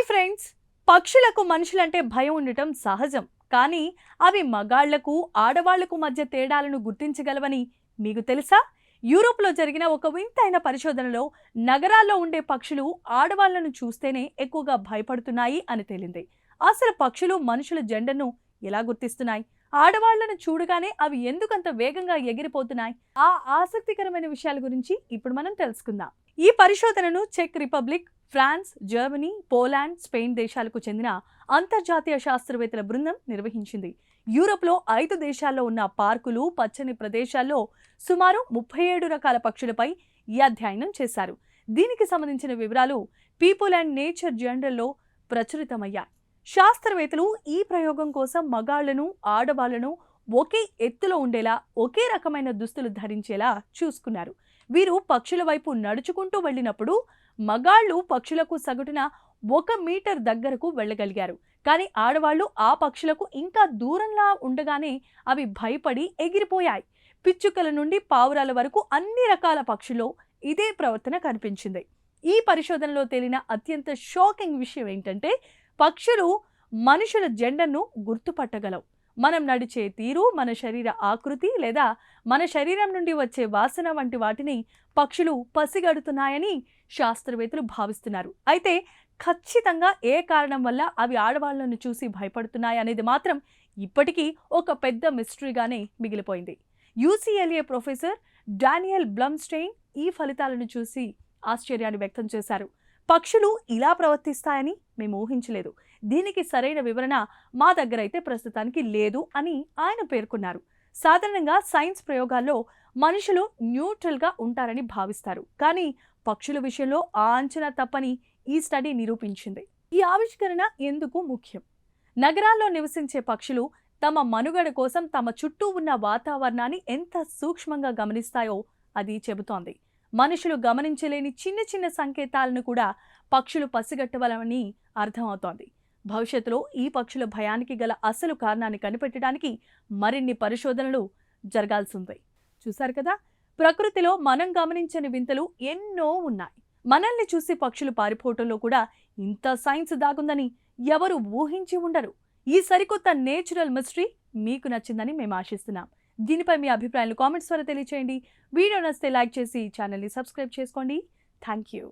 Hi friends, పక్షులకు మనుషులంటే భయం ఉండటం సహజం. కానీ అవి మగాళ్లకు ఆడవాళ్లకు మధ్య తేడాలను గుర్తించగలవని మీకు తెలుసా? యూరోప్లో జరిగిన ఒక వింతైన పరిశోధనలో నగరాల్లో ఉండే పక్షులు ఆడవాళ్లను చూస్తేనే ఎక్కువగా భయపడుతున్నాయి అని తేలింది. అసలు పక్షులు మనుషుల జెండర్ను ఎలా గుర్తిస్తున్నాయి? ఆడవాళ్లను చూడగానే అవి ఎందుకంత వేగంగా ఎగిరిపోతున్నాయి? ఆ ఆసక్తికరమైన విషయాల గురించి ఇప్పుడు మనం తెలుసుకుందాం. ఈ పరిశోధనను చెక్ Republic, France, Germany, Poland, Spain దేశాలకు చెందిన అంతర్జాతీయ శాస్త్రవేత్తల బృందం నిర్వహించింది. యూరోప్లో 5 దేశాల్లో ఉన్న పార్కులు, పచ్చని ప్రదేశాల్లో సుమారు 37 రకాల పక్షులపై ఈ అధ్యయనం చేశారు. దీనికి సంబంధించిన వివరాలు పీపుల్ అండ్ నేచర్ జర్నల్లో ప్రచురితమయ్యాయి. శాస్త్రవేత్తలు ఈ ప్రయోగం కోసం మగాళ్లను, ఆడవాళ్లను ఒకే ఎత్తులో ఉండేలా, ఒకే రకమైన దుస్తులు ధరించేలా చూసుకున్నారు. వీరు పక్షుల వైపు నడుచుకుంటూ వెళ్ళినప్పుడు మగాళ్లు పక్షులకు సగటున 1 మీటర్ దగ్గరకు వెళ్ళగలిగారు. కానీ ఆడవాళ్లు ఆ పక్షులకు ఇంకా దూరంలా ఉండగానే అవి భయపడి ఎగిరిపోయాయి. పిచ్చుకల నుండి పావురాల వరకు అన్ని రకాల పక్షుల్లో ఇదే ప్రవర్తన కనిపించింది. ఈ పరిశోధనలో తేలిన అత్యంత షాకింగ్ విషయం ఏంటంటే, పక్షులు మనుషుల జెండర్ను గుర్తుపట్టగలవు. మనం నడిచే తీరు, మన శరీర ఆకృతి లేదా మన శరీరం నుండి వచ్చే వాసన వంటి వాటిని పక్షులు పసిగడుతున్నాయని శాస్త్రవేత్తలు భావిస్తున్నారు. అయితే ఖచ్చితంగా ఏ కారణం వల్ల అవి ఆడవాళ్లను చూసి భయపడుతున్నాయి అనేది మాత్రం ఇప్పటికీ ఒక పెద్ద మిస్టరీగానే మిగిలిపోయింది. UCLA ప్రొఫెసర్ డానియల్ బ్లమ్స్టెయిన్ ఈ ఫలితాలను చూసి ఆశ్చర్యాన్ని వ్యక్తం చేశారు. పక్షులు ఇలా ప్రవర్తిస్తాయని మేము ఊహించలేదు. దీనికి సరైన వివరణ మా దగ్గర అయితే ప్రస్తుతానికి లేదు అని ఆయన పేర్కొన్నారు. సాధారణంగా సైన్స్ ప్రయోగాల్లో మనుషులు న్యూట్రల్గా ఉంటారని భావిస్తారు. కానీ పక్షుల విషయంలో ఆ అంచనా తప్పని ఈ స్టడీ నిరూపించింది. ఈ ఆవిష్కరణ ఎందుకు ముఖ్యం? నగరాల్లో నివసించే పక్షులు తమ మనుగడ కోసం తమ చుట్టూ ఉన్న వాతావరణాన్ని ఎంత సూక్ష్మంగా గమనిస్తాయో అది చెబుతోంది. మనుషులు గమనించలేని చిన్న చిన్న సంకేతాలను కూడా పక్షులు పసిగట్టవలని అర్థమవుతోంది. భవిష్యత్తులో ఈ పక్షుల భయానికి గల అసలు కారణాన్ని కనిపెట్టడానికి మరిన్ని పరిశోధనలు జరగాల్సింది. చూశారు కదా, ప్రకృతిలో మనం గమనించని వింతలు ఎన్నో ఉన్నాయి. మనల్ని చూసి పక్షులు పారిపోవటంలో కూడా ఇంత సైన్స్ దాగుందని ఎవరు ఊహించి ఉండరు. ఈ సరికొత్త నేచురల్ మిస్టరీ మీకు నచ్చిందని మేము ఆశిస్తున్నాం. దీనిపై మీ అభిప్రాయాలు కామెంట్స్ ద్వారా తెలియచేయండి. వీడియో నచ్చితే లైక్ చేసి ఛానల్ని సబ్స్క్రైబ్ చేసుకోండి. Thank you.